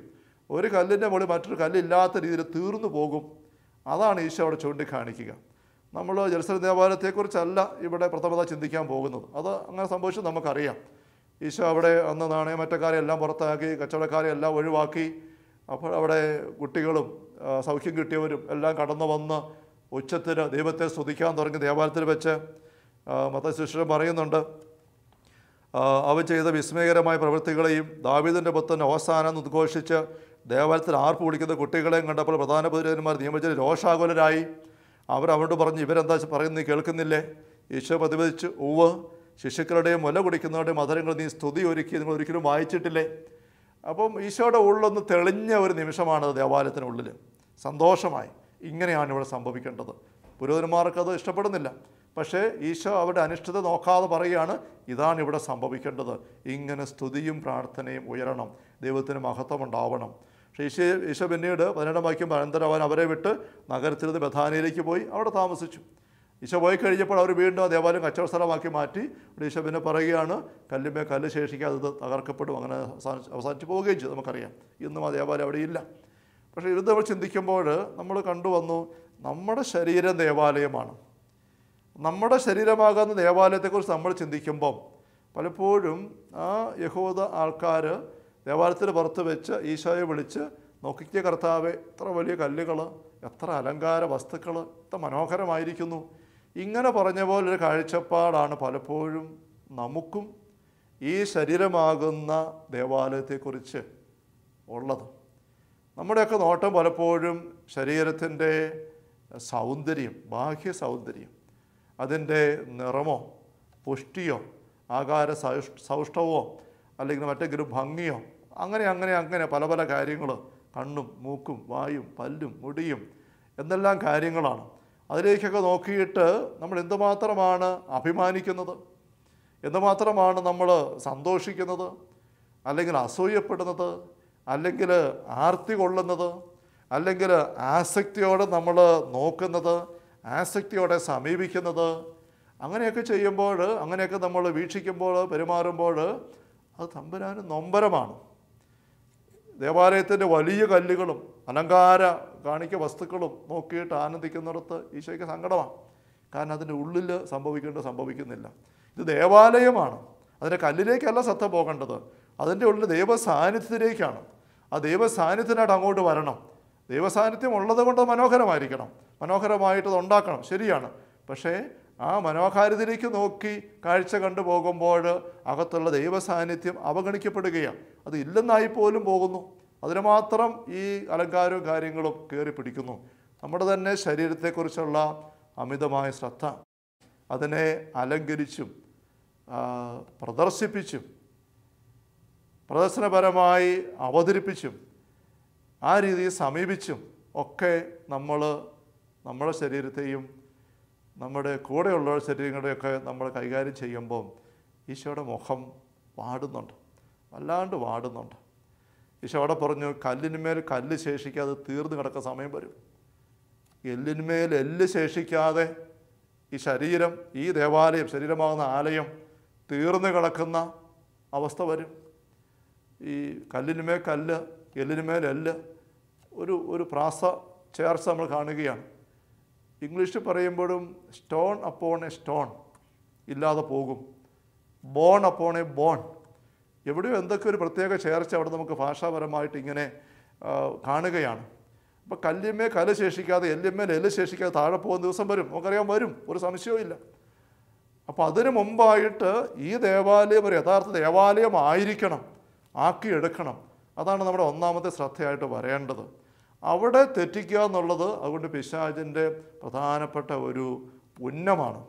ഒരു കല്ലിൻ്റെ മുകളിൽ മറ്റൊരു കല്ലില്ലാത്ത രീതിയിൽ തീർന്നു പോകും. അതാണ് ഈശോ അവിടെ ചൂണ്ടിക്കാണിക്കുക. നമ്മൾ ജെറുസലേം ദേവാലയത്തെക്കുറിച്ചല്ല ഇവിടെ പ്രഥമത ചിന്തിക്കാൻ പോകുന്നത്. അത് അങ്ങനെ സംഭവിച്ചത് നമുക്കറിയാം. ഈശോ അവിടെ അന്ന് നാണയമറ്റക്കാരെ എല്ലാം പുറത്താക്കി, കച്ചവടക്കാരെ എല്ലാം ഒഴിവാക്കി. അപ്പോൾ അവിടെ കുട്ടികളും സൗഖ്യം കിട്ടിയവരും എല്ലാം കടന്നു വന്ന് ഉച്ചത്തിന് ദൈവത്തെ സ്തുതിക്കാൻ തുടങ്ങി. ദേവാലയത്തിൽ വെച്ച് മത്തായി സുവിശേഷം പറയുന്നുണ്ട്, അവൻ ചെയ്ത വിസ്മയകരമായ പ്രവൃത്തികളെയും ദാവീദിൻ്റെ പുത്രൻ ഹോസാന ഉദ്ഘോഷിച്ച് ദേവാലയത്തിൽ ആർപ്പ് വിളിക്കുന്ന കുട്ടികളെയും കണ്ടപ്പോൾ പ്രധാന പുരോഹിതന്മാർ നിയമജന രോഷാകുലരായി. അവരോട് പറഞ്ഞു, ഇവരെന്താ പറയുന്നത് കേൾക്കുന്നില്ലേ? ഈശോ പ്രതിപദിച്ചു, ഉവ്വ്, ശിശുക്കളുടെയും മുല കുടിക്കുന്നവരുടെയും മധുരങ്ങൾ നീ സ്തുതി ഒരുക്കി, നിങ്ങൾ ഒരിക്കലും വായിച്ചിട്ടില്ലേ? അപ്പം ഈശോയുടെ ഉള്ളൊന്ന് തെളിഞ്ഞ ഒരു നിമിഷമാണ് ദേവാലയത്തിനുള്ളിൽ. സന്തോഷമായി. ഇങ്ങനെയാണ് ഇവിടെ സംഭവിക്കേണ്ടത്. പുരോഹിതന്മാർക്കത് ഇഷ്ടപ്പെടുന്നില്ല. പക്ഷേ ഈശോ അവരുടെ അനിഷ്ടത നോക്കാതെ പറയുകയാണ്, ഇതാണ് ഇവിടെ സംഭവിക്കേണ്ടത്. ഇങ്ങനെ സ്തുതിയും പ്രാർത്ഥനയും ഉയരണം, ദൈവത്തിന് മഹത്വം ഉണ്ടാവണം. പക്ഷേ ഈശോ പിന്നീട് 12 വാക്യം അനന്തരം അവരെ വിട്ട് നഗരത്തിൽ നിന്ന് ബഥാനിയയിലേക്ക് പോയി അവിടെ താമസിച്ചു. ഈശോ പോയി കഴിഞ്ഞപ്പോൾ അവർ വീണ്ടും ആ ദേവാലയം കച്ചവട സ്ഥലമാക്കി മാറ്റി. ഈശോ പിന്നെ പറയുകയാണ്, കല്ലുമേ കല്ല് ശേഷിക്കാതെ ഇത് തകർക്കപ്പെടും. അങ്ങനെ അവസാനിച്ച് പോവുകയും ചെയ്തു. നമുക്കറിയാം, ഇന്നും ആ ദേവാലയം അവിടെ ഇല്ല. പക്ഷേ ഇത് നമ്മൾ ചിന്തിക്കുമ്പോൾ നമ്മൾ കണ്ടുവന്നു, നമ്മുടെ ശരീരം ദേവാലയമാണ്. നമ്മുടെ ശരീരമാകുന്ന ദേവാലയത്തെക്കുറിച്ച് നമ്മൾ ചിന്തിക്കുമ്പം പലപ്പോഴും ആ യഹൂദ ആൾക്കാർ ദേവാലയത്തിന് പുറത്ത് വെച്ച് ഈശോയെ വിളിച്ച്, നോക്കിക്കുക കർത്താവേ, എത്ര വലിയ കല്ലുകൾ, എത്ര അലങ്കാര വസ്തുക്കൾ, എത്ര മനോഹരമായിരിക്കുന്നു, ഇങ്ങനെ പറഞ്ഞ പോലൊരു കാഴ്ചപ്പാടാണ് പലപ്പോഴും നമുക്കും ഈ ശരീരമാകുന്ന ദേവാലയത്തെക്കുറിച്ച് ഉള്ളത്. നമ്മുടെയൊക്കെ നോട്ടം പലപ്പോഴും ശരീരത്തിൻ്റെ സൗന്ദര്യം, ബാഹ്യ സൗന്ദര്യം, അതിൻ്റെ നിറമോ പുഷ്ടിയോ ആകാര സൗഷ്ഠവോ അല്ലെങ്കിൽ മറ്റെങ്കിലും ഭംഗിയോ, അങ്ങനെ പല പല കാര്യങ്ങൾ, കണ്ണും മൂക്കും വായും പല്ലും മുടിയും എന്തെല്ലാം കാര്യങ്ങളാണ്. അതിലേക്കൊക്കെ നോക്കിയിട്ട് നമ്മൾ എന്തുമാത്രമാണ് അഭിമാനിക്കുന്നത്, എന്തുമാത്രമാണ് നമ്മൾ സന്തോഷിക്കുന്നത്, അല്ലെങ്കിൽ അസൂയപ്പെടുന്നത്, അല്ലെങ്കിൽ ആർത്തി കൊള്ളുന്നത്, അല്ലെങ്കിൽ ആസക്തിയോടെ നമ്മൾ നോക്കുന്നത്, ആസക്തിയോടെ സമീപിക്കുന്നത്. അങ്ങനെയൊക്കെ ചെയ്യുമ്പോൾ, അങ്ങനെയൊക്കെ നമ്മൾ വീക്ഷിക്കുമ്പോൾ, പെരുമാറുമ്പോൾ അത് തമ്പുരാന് നൊമ്പരമാണ്. ദേവാലയത്തിൻ്റെ വലിയ കല്ലുകളും അലങ്കാര കാണിക്ക വസ്തുക്കളും നോക്കിയിട്ട് ആനന്ദിക്കുന്നിടത്ത് ഈശോയ്ക്ക് സങ്കടമാണ്. കാരണം അതിൻ്റെ ഉള്ളിൽ സംഭവിക്കുന്നില്ല. ഇത് ദേവാലയമാണ്. അതിൻ്റെ കല്ലിലേക്കല്ല ശ്രദ്ധ പോകേണ്ടത്, അതിൻ്റെ ഉള്ളിൽ ദൈവസാന്നിധ്യത്തിലേക്കാണ്. ആ ദൈവസാന്നിധ്യത്തിനായിട്ട് അങ്ങോട്ട് വരണം. ദൈവസാന്നിധ്യം ഉള്ളത് കൊണ്ട് മനോഹരമായിരിക്കണം, മനോഹരമായിട്ടത് ഉണ്ടാക്കണം, ശരിയാണ്. പക്ഷേ ആ മനോഹാരിതയിലേക്ക് നോക്കി കാഴ്ച കണ്ടു പോകുമ്പോൾ അകത്തുള്ള ദൈവസാന്നിധ്യം അവഗണിക്കപ്പെടുകയാണ്. അത് ഇല്ലെന്നായി പോലും പോകുന്നു. അതിന് മാത്രം ഈ അലങ്കാരവും കാര്യങ്ങളും കയറി പിടിക്കുന്നു. നമ്മുടെ തന്നെ ശരീരത്തെക്കുറിച്ചുള്ള അമിതമായ ശ്രദ്ധ, അതിനെ അലങ്കരിച്ചും പ്രദർശിപ്പിച്ചും പ്രദർശനപരമായി അവതരിപ്പിച്ചും ആ രീതിയിൽ സമീപിച്ചും ഒക്കെ നമ്മുടെ ശരീരത്തെയും നമ്മുടെ കൂടെയുള്ള ശരീരങ്ങളുടെയൊക്കെ നമ്മൾ കൈകാര്യം ചെയ്യുമ്പം ഈശോയുടെ മുഖം വാടുന്നുണ്ട്, വല്ലാണ്ട് വാടുന്നുണ്ട്. ഈശോ അവിടെ പറഞ്ഞു, കല്ലിന്മേൽ കല്ല് ശേഷിക്കാതെ തീർന്നു കിടക്കുന്ന സമയം വരും. എല്ലിന്മേൽ എല്ല് ശേഷിക്കാതെ ഈ ശരീരം, ഈ ദേവാലയം, ശരീരമാകുന്ന ആലയം തീർന്നു കിടക്കുന്ന അവസ്ഥ വരും. ഈ കല്ലിന്മേൽ കല്ല്, എല്ലിന്മേൽ എല്ല്, ഒരു പ്രാസ ചേർച്ച നമ്മൾ കാണുകയാണ്. ഇംഗ്ലീഷിൽ പറയുമ്പോഴും സ്റ്റോൺ അപ്പോൺ എ സ്റ്റോൺ ഇല്ലാതെ പോകും, ബോൺ അപ്പോൺ എ ബോൺ. എവിടെയോ എന്തൊക്കെ ഒരു പ്രത്യേക ചേർച്ച അവിടെ നമുക്ക് ഭാഷാപരമായിട്ട് ഇങ്ങനെ കാണുകയാണ്. അപ്പോൾ കല്ലിന്മേൽ കല്ല് ശേഷിക്കാതെ എല്ലിന്മേൽ എല്ല് ശേഷിക്കാതെ താഴെ പോകുന്ന ദിവസം വരും, നമുക്കറിയാൻ വരും, ഒരു സംശയവും ഇല്ല. അപ്പോൾ അതിനു മുമ്പായിട്ട് ഈ ദേവാലയം ഒരു യഥാർത്ഥ ദേവാലയം ആയിരിക്കണം, ആക്കിയെടുക്കണം. അതാണ് നമ്മുടെ ഒന്നാമത്തെ ശ്രദ്ധയായിട്ട് വരേണ്ടത്. അവിടെ തെറ്റിക്കുക എന്നുള്ളത് അതുകൊണ്ട് പിശാചിൻ്റെ പ്രധാനപ്പെട്ട ഒരു ഉന്നമാണ്.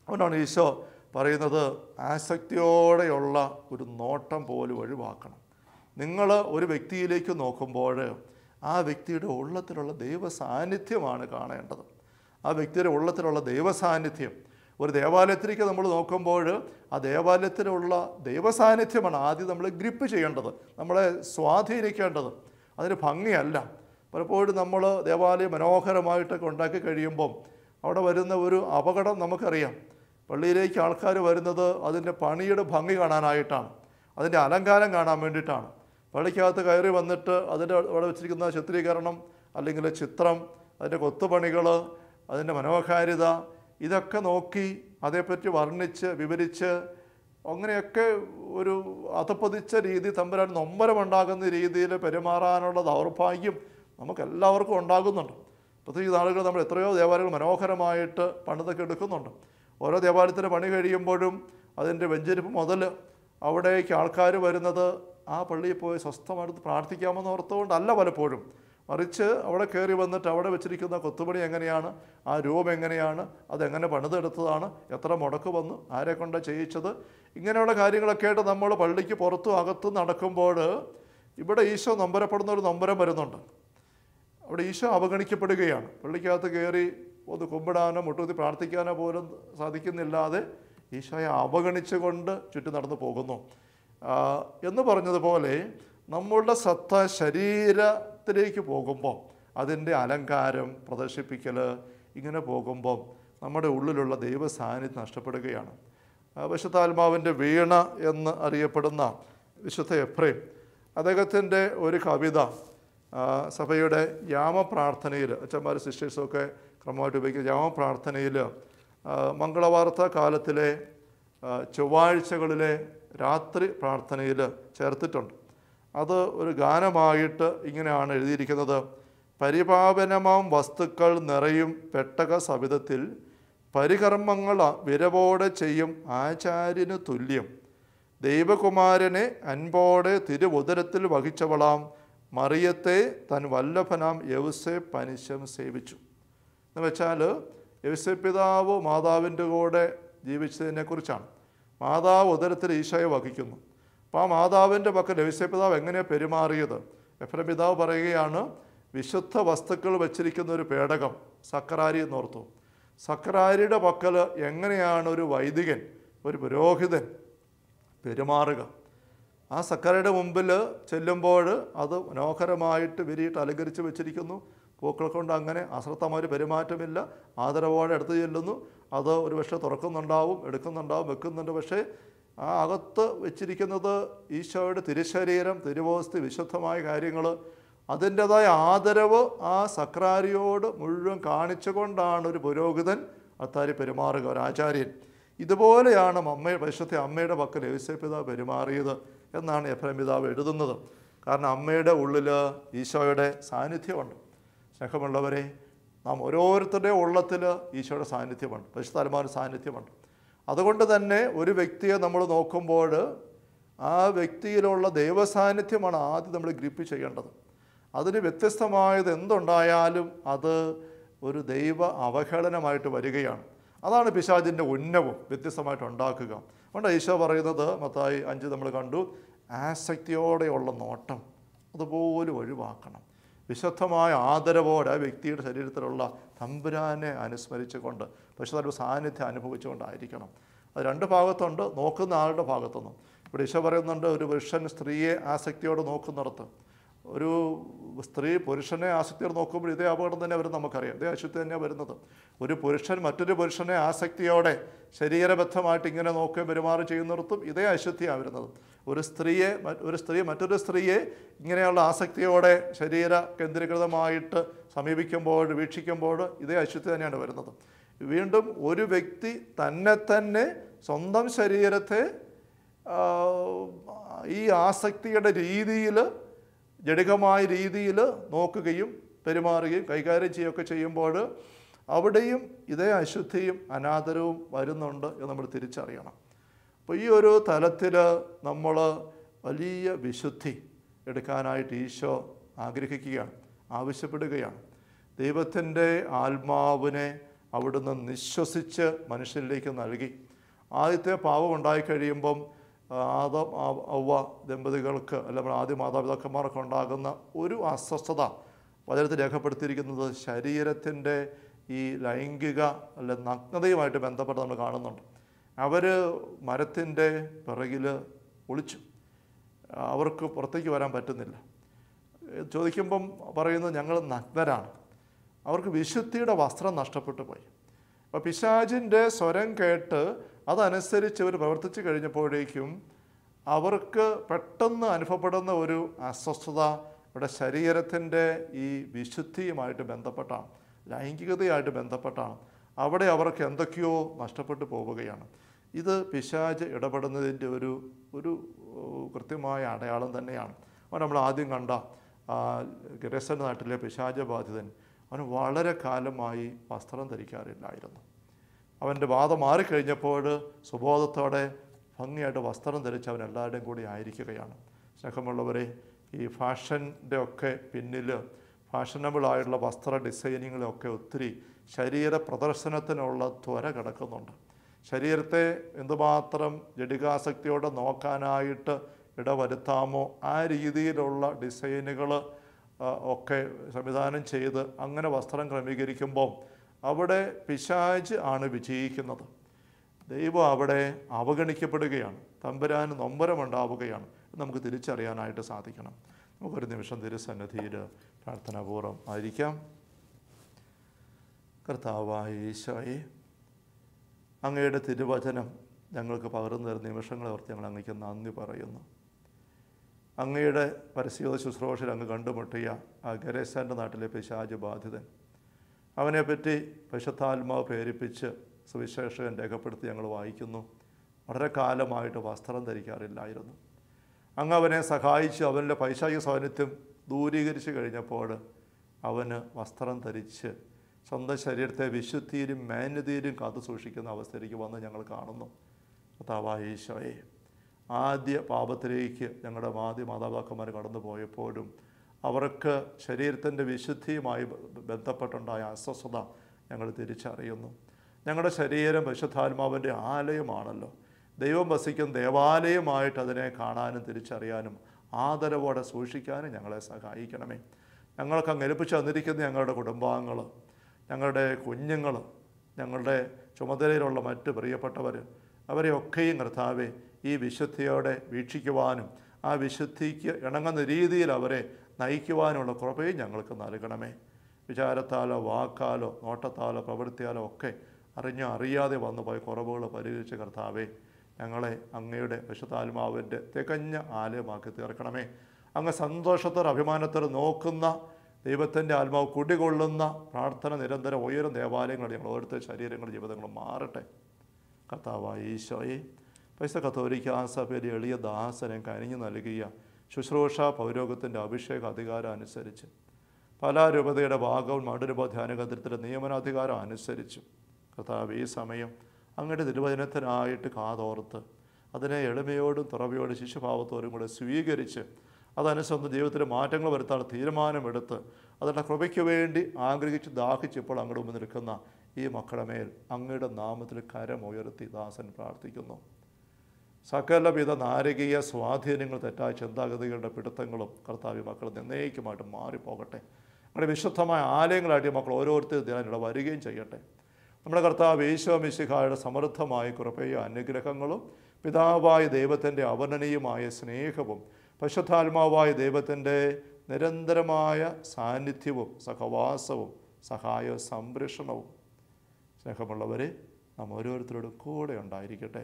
അതുകൊണ്ടാണ് ഈശോ പറയുന്നത്, ആസക്തിയോടെയുള്ള ഒരു നോട്ടം പോലും ഒഴിവാക്കണം. നിങ്ങൾ ഒരു വ്യക്തിയിലേക്ക് നോക്കുമ്പോൾ ആ വ്യക്തിയുടെ ഉള്ളത്തിലുള്ള ദൈവ സാന്നിധ്യമാണ് കാണേണ്ടത്. ആ വ്യക്തിയുടെ ഉള്ളത്തിലുള്ള ദൈവ സാന്നിധ്യം. ഒരു ദേവാലയത്തിലേക്ക് നമ്മൾ നോക്കുമ്പോൾ ആ ദേവാലയത്തിലുള്ള ദൈവ സാന്നിധ്യമാണ് ആദ്യം നമ്മൾ ഗ്രിപ്പ് ചെയ്യേണ്ടത്, നമ്മളെ സ്വാധീനിക്കേണ്ടത്. അതിന് ഭംഗിയല്ല. പലപ്പോഴും നമ്മൾ ദേവാലയം മനോഹരമായിട്ടൊക്കെ ഉണ്ടാക്കി കഴിയുമ്പം അവിടെ വരുന്ന ഒരു അപകടം നമുക്കറിയാം. പള്ളിയിലേക്ക് ആൾക്കാർ വരുന്നത് അതിൻ്റെ പണിയുടെ ഭംഗി കാണാനായിട്ടാണ്, അതിൻ്റെ അലങ്കാരം കാണാൻ വേണ്ടിയിട്ടാണ്. പള്ളിക്കകത്ത് കയറി വന്നിട്ട് അതിൻ്റെ അവിടെ വെച്ചിരിക്കുന്ന ചിത്രീകരണം, അല്ലെങ്കിൽ ചിത്രം, അതിൻ്റെ കൊത്തുപണികൾ, അതിൻ്റെ മനോഹാരിത, ഇതൊക്കെ നോക്കി അതേപ്പറ്റി വർണ്ണിച്ച് വിവരിച്ച് അങ്ങനെയൊക്കെ ഒരു അധപ്പതിച്ച രീതി, തമ്പുരാൻ നൊമ്പരമുണ്ടാകുന്ന രീതിയിൽ പെരുമാറാനുള്ള ദൗർഭാഗ്യം നമുക്കെല്ലാവർക്കും ഉണ്ടാകുന്നുണ്ട്. പ്രത്യേകിച്ച് നാളുകൾ നമ്മൾ എത്രയോ ദേവാലയങ്ങൾ മനോഹരമായിട്ട് പണിതൊക്കെ എടുക്കുന്നുണ്ട്. ഓരോ ദേവാലയത്തിൻ്റെ പണി കഴിയുമ്പോഴും അതിൻ്റെ വെഞ്ചരിപ്പ് മുതൽ അവിടേക്ക് ആൾക്കാർ വരുന്നത് ആ പള്ളിയിൽ പോയി സ്വസ്ഥമായിട്ട് പ്രാർത്ഥിക്കാമെന്ന് ഓർത്തുകൊണ്ടല്ല പലപ്പോഴും, മറിച്ച് അവിടെ കയറി വന്നിട്ട് അവിടെ വെച്ചിരിക്കുന്ന കൊത്തുപണി എങ്ങനെയാണ്, ആ രൂപം എങ്ങനെയാണ്, അതെങ്ങനെ പണിതെടുത്തതാണ്, എത്ര മുടക്ക് വന്നു, ആരെ കൊണ്ട് ചെയ്യിച്ചത്, ഇങ്ങനെയുള്ള കാര്യങ്ങളൊക്കെ ആയിട്ട് നമ്മൾ പള്ളിക്ക് പുറത്തും അകത്തും നടക്കുമ്പോൾ ഇവിടെ ഈശോ നൊമ്പരപ്പെടുന്ന ഒരു നൊമ്പരം വരുന്നുണ്ട്. അവിടെ ഈശോ അവഗണിക്കപ്പെടുകയാണ്. പള്ളിക്കകത്ത് കയറി ഒന്ന് കുമ്പിടാനോ മുട്ടുകുത്തി പ്രാർത്ഥിക്കാനോ പോലും സാധിക്കുന്നില്ലാതെ ഈശോയെ അവഗണിച്ചുകൊണ്ട് ചുറ്റും നടന്നു പോകുന്നു. എന്ന് പറഞ്ഞതുപോലെ നമ്മളുടെ ശ്രദ്ധ ശരീരത്തിലേക്ക് പോകുമ്പോൾ അതിൻ്റെ അലങ്കാരം, പ്രദർശിപ്പിക്കൽ, ഇങ്ങനെ പോകുമ്പോൾ നമ്മുടെ ഉള്ളിലുള്ള ദൈവ സാന്നിധ്യം നഷ്ടപ്പെടുകയാണ്. വിശുദ്ധാത്മാവിൻ്റെ വീണ എന്ന് അറിയപ്പെടുന്ന വിശുദ്ധ എഫ്രേം, അദ്ദേഹത്തിൻ്റെ ഒരു കവിത സഭയുടെ യാമപ്രാർത്ഥനയിൽ, അച്ഛന്മാർ സിസ്റ്റേഴ്സൊക്കെ ക്രമമായിട്ട് ഉപയോഗിക്കുന്ന യാമപ്രാർത്ഥനയിൽ മംഗളവാർത്ത കാലത്തിലെ ചൊവ്വാഴ്ചകളിലെ രാത്രി പ്രാർത്ഥനയിൽ ചേർത്തിട്ടുണ്ട്. അത് ഒരു ഗാനമായിട്ട് ഇങ്ങനെയാണ് എഴുതിയിരിക്കുന്നത്: പരിപാവനമാം വസ്തുക്കൾ നിറയും പെട്ടക സവിധത്തിൽ പരികർമ്മങ്ങൾ വിരവോടെ ചെയ്യും ആചാര്യന് തുല്യം ദൈവകുമാരനെ അൻപോടെ തിരുവുദരത്തിൽ വഹിച്ചവളാം മറിയത്തെ തൻ വല്ലഭനാം യൗസേപ്പ് പനിശം സേവിച്ചു. എന്ന് വെച്ചാൽ യൗസേപ്പ് പിതാവ് മാതാവിൻ്റെ കൂടെ ജീവിച്ചതിനെക്കുറിച്ചാണ്. മാതാവ് ഉദരത്തിൽ ഈശോയെ വഹിക്കുന്നു. അപ്പോൾ ആ മാതാവിൻ്റെ പക്കൽ യൗസേപ്പ് പിതാവ് എങ്ങനെയാണ് പെരുമാറിയത്? എഫ്രേം പിതാവ് പറയുകയാണ്, വിശുദ്ധ വസ്തുക്കൾ വച്ചിരിക്കുന്ന ഒരു പേടകം സക്കറാരി എന്നോർത്തു. സക്കറാരിയുടെ പക്കൽ എങ്ങനെയാണ് ഒരു വൈദികൻ, ഒരു പുരോഹിതൻ പെരുമാറുക? ആ സക്കറയുടെ മുമ്പിൽ ചെല്ലുമ്പോൾ അത് മനോഹരമായിട്ട് വിരിയിട്ട് അലങ്കരിച്ച് വെച്ചിരിക്കുന്നു. പൂക്കൾ കൊണ്ട് അങ്ങനെ അശ്രദ്ധമായ ഒരു പെരുമാറ്റമില്ല. ആദരവോടെ എടുത്തു ചെല്ലുന്നു. അത് ഒരു പക്ഷേ തുറക്കുന്നുണ്ടാവും, എടുക്കുന്നുണ്ടാവും, വെക്കുന്നുണ്ട്. പക്ഷേ ആ അകത്ത് വെച്ചിരിക്കുന്നത് ഈശോയുടെ തിരുശരീരം, തിരുവോസ്തി, വിശുദ്ധമായ കാര്യങ്ങൾ, അതിൻ്റെതായ ആദരവ് ആ സക്രാരിയോട് മുഴുവൻ കാണിച്ചുകൊണ്ടാണ് ഒരു പുരോഹിതൻ അത്താരി പെരുമാറുക, ഒരു ആചാര്യൻ. ഇതുപോലെയാണ് പരിശുദ്ധ അമ്മയുടെ പക്കൽ യൗസേപ്പ് പിതാവ് പെരുമാറിയത് എന്നാണ് എഫ്രേം പിതാവ് എഴുതുന്നത്. കാരണം അമ്മയുടെ ഉള്ളിൽ ഈശോയുടെ സാന്നിധ്യമുണ്ട്. സ്നേഹമുള്ളവരെ, നാം ഓരോരുത്തരുടെ ഉള്ളത്തിൽ ഈശോയുടെ സാന്നിധ്യമുണ്ട്, പരിശുദ്ധാത്മാവിൻ്റെ സാന്നിധ്യമുണ്ട്. അതുകൊണ്ട് തന്നെ ഒരു വ്യക്തിയെ നമ്മൾ നോക്കുമ്പോൾ ആ വ്യക്തിയിലുള്ള ദൈവസാന്നിധ്യമാണ് ആദ്യം നമ്മൾ ഗ്രിപ്പ് ചെയ്യേണ്ടത്. അതിന് വ്യത്യസ്തമായത് എന്തുണ്ടായാലും അത് ഒരു ദൈവ അവഹേളനമായിട്ട് വരികയാണ്. അതാണ് പിശാചിൻ്റെ ഉന്നവും വ്യത്യസ്തമായിട്ട് ഉണ്ടാക്കുക. അതുകൊണ്ട് ഈശോ പറയുന്നത് മത്തായി 5 നമ്മൾ കണ്ടു, ആസക്തിയോടെയുള്ള നോട്ടം അതുപോലും ഒഴിവാക്കണം. വിശുദ്ധമായ ആദരവോടെ ആ വ്യക്തിയുടെ ശരീരത്തിലുള്ള തമ്പുരാനെ അനുസ്മരിച്ചുകൊണ്ട് പരിശുദ്ധാത്മാവിന്റെ സാന്നിധ്യം അനുഭവിച്ചുകൊണ്ടായിരിക്കണം. അത് രണ്ട് ഭാഗത്തുണ്ട്, നോക്കുന്ന ആളുടെ ഭാഗത്തുനിന്നും. ഇവിടെ ഈശോ പറയുന്നുണ്ട്, ഒരു പുരുഷൻ സ്ത്രീയെ ആസക്തിയോടെ നോക്കുന്നിടത്ത്, ഒരു സ്ത്രീ പുരുഷനെ ആസക്തിയോടെ നോക്കുമ്പോൾ ഇതേ അപകടം തന്നെ വരുന്നത് നമുക്കറിയാം. ഇതേ അശുദ്ധി തന്നെയാണ് വരുന്നത്. ഒരു പുരുഷൻ മറ്റൊരു പുരുഷനെ ആസക്തിയോടെ ശരീരബദ്ധമായിട്ട് ഇങ്ങനെ നോക്കുകയും പെരുമാറി ചെയ്യുന്നിടത്തും ഇതേ അശുദ്ധിയാണ് വരുന്നത്. ഒരു സ്ത്രീ മറ്റൊരു സ്ത്രീയെ ഇങ്ങനെയുള്ള ആസക്തിയോടെ ശരീര കേന്ദ്രീകൃതമായിട്ട് സമീപിക്കുമ്പോൾ, വീക്ഷിക്കുമ്പോൾ ഇതേ അശുദ്ധി തന്നെയാണ് വരുന്നത്. വീണ്ടും ഒരു വ്യക്തി തന്നെ സ്വന്തം ശരീരത്തെ ഈ ആസക്തിയുടെ രീതിയിൽ, ജഡികമായ രീതിയിൽ നോക്കുകയും പെരുമാറുകയും കൈകാര്യം ചെയ്യുകയൊക്കെ ചെയ്യുമ്പോൾ അവിടെയും ഇതേ അശുദ്ധിയും അനാദരവും വരുന്നുണ്ട് എന്ന് നമ്മൾ തിരിച്ചറിയണം. അപ്പോൾ ഈ ഒരു തലത്തിൽ നമ്മൾ വലിയ വിശുദ്ധി എടുക്കാനായിട്ട് ഈശോ ആഗ്രഹിക്കുകയാണ്, ആവശ്യപ്പെടുകയാണ്. ദൈവത്തിൻ്റെ ആത്മാവിനെ അവിടുന്ന് നിശ്വസിച്ച് മനുഷ്യരിലേക്ക് നൽകി. ആദ്യത്തെ പാപം ഉണ്ടായിക്കഴിയുമ്പം ആദം ഔവ്വ ദമ്പതികൾക്ക്, അല്ലെങ്കിൽ ആദ്യ മാതാപിതാക്കന്മാർക്ക് ഉണ്ടാകുന്ന ഒരു അസ്വസ്ഥത വചനത്തിൽ രേഖപ്പെടുത്തിയിരിക്കുന്നത് ശരീരത്തിൻ്റെ ഈ ലൈംഗിക നഗ്നതയുമായിട്ട് ബന്ധപ്പെട്ട് നമ്മൾ കാണുന്നുണ്ട്. അവർ മരത്തിൻ്റെ പിറകിൽ ഒളിച്ചു, അവർക്ക് പുറത്തേക്ക് വരാൻ പറ്റുന്നില്ല. ചോദിക്കുമ്പം പറയുന്നത് ഞങ്ങൾ നഗ്നരാണ്. അവർക്ക് വിശുദ്ധിയുടെ വസ്ത്രം നഷ്ടപ്പെട്ടു പോയി. അപ്പോൾ പിശാചിൻ്റെ സ്വരം കേട്ട് അതനുസരിച്ച് അവർ പ്രവർത്തിച്ചു കഴിഞ്ഞപ്പോഴേക്കും അവർക്ക് പെട്ടെന്ന് അനുഭവപ്പെടുന്ന ഒരു അസ്വസ്ഥത ഇവിടെ ശരീരത്തിൻ്റെ ഈ വിശുദ്ധിയുമായിട്ട് ബന്ധപ്പെട്ടാണ്, ലൈംഗികതയായിട്ട് ബന്ധപ്പെട്ടാണ്. അവിടെ അവർക്ക് എന്തൊക്കെയോ നഷ്ടപ്പെട്ടു പോവുകയാണ്. ഇത് പിശാച് ഇടപെടുന്നതിൻ്റെ ഒരു കൃത്യമായ അടയാളം തന്നെയാണ്. അവൻ നമ്മൾ ആദ്യം കണ്ട ഗരസൻ നാട്ടിലെ പിശാച ബാധിതൻ, അവന് വളരെ കാലമായി വസ്ത്രം ധരിക്കാറില്ലായിരുന്നു. അവൻ്റെ ബാധ മാറിക്കഴിഞ്ഞപ്പോൾ സുബോധത്തോടെ ഭംഗിയായിട്ട് വസ്ത്രം ധരിച്ച് അവൻ എല്ലാവരുടെയും കൂടി ആയിരിക്കുകയാണ്. സ്നേഹമുള്ളവരെ, ഈ ഫാഷൻ്റെ ഒക്കെ പിന്നിൽ ഫാഷനബിളായിട്ടുള്ള വസ്ത്ര ഡിസൈനിങ്ങിലൊക്കെ ഒത്തിരി ശരീര പ്രദർശനത്തിനുള്ള ത്വര കിടക്കുന്നുണ്ട്. ശരീരത്തെ എന്തുമാത്രം ജഡികാസക്തിയോടെ നോക്കാനായിട്ട് ഇടവരുത്താമോ ആ രീതിയിലുള്ള ഡിസൈനുകൾ ഒക്കെ സംവിധാനം ചെയ്ത് അങ്ങനെ വസ്ത്രം ക്രമീകരിക്കുമ്പോൾ അവിടെ പിശാച് ആണ് വിജയിക്കുന്നത്. ദൈവം അവിടെ അവഗണിക്കപ്പെടുകയാണ്, തമ്പുരാന് നൊമ്പരമുണ്ടാവുകയാണ്. നമുക്ക് തിരിച്ചറിയാനായിട്ട് സാധിക്കണം. നമുക്കൊരു നിമിഷം തിരുസന്നിധിയിൽ പ്രാർത്ഥനാപൂർവ്വം ആയിരിക്കാം. കർത്താവായ ഈശോയെ, അങ്ങയുടെ തിരുവചനം ഞങ്ങൾക്ക് പകർന്നു തരുന്ന നിമിഷങ്ങളെ ഓർത്ത് ഞങ്ങൾ അങ്ങേക്ക് നന്ദി പറയുന്നു. അങ്ങയുടെ പരസ്യോധ ശുശ്രൂഷയിൽ അങ്ങ് കണ്ടുമുട്ടിയ ആ ഗരേസാൻ്റെ നാട്ടിലെ പിശാച് ബാധിതൻ, അവനെപ്പറ്റി പരിശുദ്ധാത്മാവ് പ്രേരിപ്പിച്ച് സുവിശേഷകൻ രേഖപ്പെടുത്തി ഞങ്ങൾ വായിക്കുന്നു. വളരെ കാലമായിട്ട് വസ്ത്രം ധരിക്കാറില്ലായിരുന്നു. അങ്ങ് അവനെ സഹായിച്ച് അവൻ്റെ പൈശാചിക സാന്നിധ്യം ദൂരീകരിച്ച് കഴിഞ്ഞപ്പോൾ അവന് വസ്ത്രം ധരിച്ച് സ്വന്തം ശരീരത്തെ വിശുദ്ധിയിലും മാന്യതയിലും കാത്തു സൂക്ഷിക്കുന്ന അവസ്ഥയിലേക്ക് വന്ന് ഞങ്ങൾ കാണുന്നു. കർത്താവായ ഈശോയെ, ആദ്യ പാപത്തിലേക്ക് ഞങ്ങളുടെ മാതാപിതാക്കന്മാർ കടന്നു പോയപ്പോഴും അവർക്ക് ശരീരത്തിൻ്റെ വിശുദ്ധിയുമായി ബന്ധപ്പെട്ടുണ്ടായ അസ്വസ്ഥത ഞങ്ങൾ തിരിച്ചറിയുന്നു. ഞങ്ങളുടെ ശരീരം പരിശുദ്ധാത്മാവിൻ്റെ ആലയമാണല്ലോ. ദൈവം വസിക്കുന്ന ദേവാലയമായിട്ട് അതിനെ കാണാനും തിരിച്ചറിയാനും ആദരവോടെ സൂക്ഷിക്കാനും ഞങ്ങളെ സഹായിക്കണമേ. ഞങ്ങൾക്ക് അങ്ങ് ഏൽപ്പിച്ച് തന്നിരിക്കുന്ന ഞങ്ങളുടെ കുടുംബാംഗങ്ങൾ, ഞങ്ങളുടെ കുഞ്ഞുങ്ങൾ, ഞങ്ങളുടെ ചുമതലയിലുള്ള മറ്റ് പ്രിയപ്പെട്ടവർ, അവരെയൊക്കെയും കർത്താവെ ഈ വിശുദ്ധിയോടെ വീക്ഷിക്കുവാനും ആ വിശുദ്ധിക്ക് ഇണങ്ങുന്ന രീതിയിൽ അവരെ നയിക്കുവാനുള്ള കൃപയും ഞങ്ങൾക്ക് നൽകണമേ. വിചാരത്താലോ വാക്കാലോ നോട്ടത്താലോ പ്രവൃത്തിയാലോ ഒക്കെ അറിഞ്ഞോ അറിയാതെ വന്നു പോയ കുറവുകൾ പരിഹരിച്ച് കർത്താവെ ഞങ്ങളെ അങ്ങയുടെ പരിശുദ്ധാത്മാവിൻ്റെ തികഞ്ഞ ആലയമാക്കി തീർക്കണമേ. അങ്ങ് സന്തോഷത്തോടെ അഭിമാനത്തോടെ നോക്കുന്ന ദൈവത്തിൻ്റെ ആത്മാവ് കുടികൊള്ളുന്ന പ്രാർത്ഥന നിരന്തരം ഉയരും ദേവാലയങ്ങൾ ഞങ്ങൾ ഓരോരുത്തർ ശരീരങ്ങളും ജീവിതങ്ങളും മാറട്ടെ. കർത്താവായ ഈശോയെ, പരിശുദ്ധ കത്തോലിക്കാ സഭയിലെ എളിയ ദാസനെ കനിഞ്ഞു നൽകിയ ശുശ്രൂഷ പൗരോഗത്തിൻ്റെ അഭിഷേക അധികാരം അനുസരിച്ച് പല രൂപതയുടെ ഭാഗവും മണ്ഡലൂപ ധ്യാനകേന്ദ്രത്തിൻ്റെ നിയമനാധികാരം അനുസരിച്ചു കർത്താവ് ഈ സമയം അങ്ങയുടെ തിരുവചനത്തിനായിട്ട് കാതോർത്ത് അതിനെ എളിമയോടും തുറവിയോടും ശിശുഭാവത്തോടും കൂടെ സ്വീകരിച്ച് അതനുസരിച്ച് ജീവിതത്തിൽ മാറ്റങ്ങൾ വരുത്താൻ തീരുമാനമെടുത്ത് അതിൻ്റെ കൃപയ്ക്ക് വേണ്ടി ആഗ്രഹിച്ച് ദാഹിച്ച് ഇപ്പോൾ അങ്ങോട്ട് മുമ്പ് നിൽക്കുന്ന ഈ മക്കളുടെ മേൽ അങ്ങയുടെ നാമത്തിൽ കരമുയർത്തി ദാസൻ പ്രാർത്ഥിക്കുന്നു. സകലവിധ നാരകീയ സ്വാധീനങ്ങൾ, തെറ്റായ ചിന്താഗതികളുടെ പിടുത്തങ്ങളും കർത്താവ് മക്കൾ എന്നേക്കുമായിട്ട് മാറിപ്പോകട്ടെ. നമ്മുടെ വിശുദ്ധമായ ആലയങ്ങളായിട്ട് മക്കൾ ഓരോരുത്തരും ധ്യാനം വരികയും ചെയ്യട്ടെ. നമ്മുടെ കർത്താവ് യേശു മിശിഹായുടെ സമൃദ്ധമായ കൃപയും അനുഗ്രഹങ്ങളും പിതാവായ ദൈവത്തിൻ്റെ അവർണ്ണനീയമായ സ്നേഹവും പരിശുദ്ധാത്മാവായ ദൈവത്തിൻ്റെ നിരന്തരമായ സാന്നിധ്യവും സഹവാസവും സഹായ സംരക്ഷണവും സ്നേഹമുള്ളവരെ നാം ഓരോരുത്തരോടും കൂടെ ഉണ്ടായിരിക്കട്ടെ,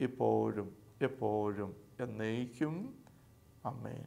ഇപ്പോഴും എപ്പോഴും എന്നേക്കും. ആമേൻ.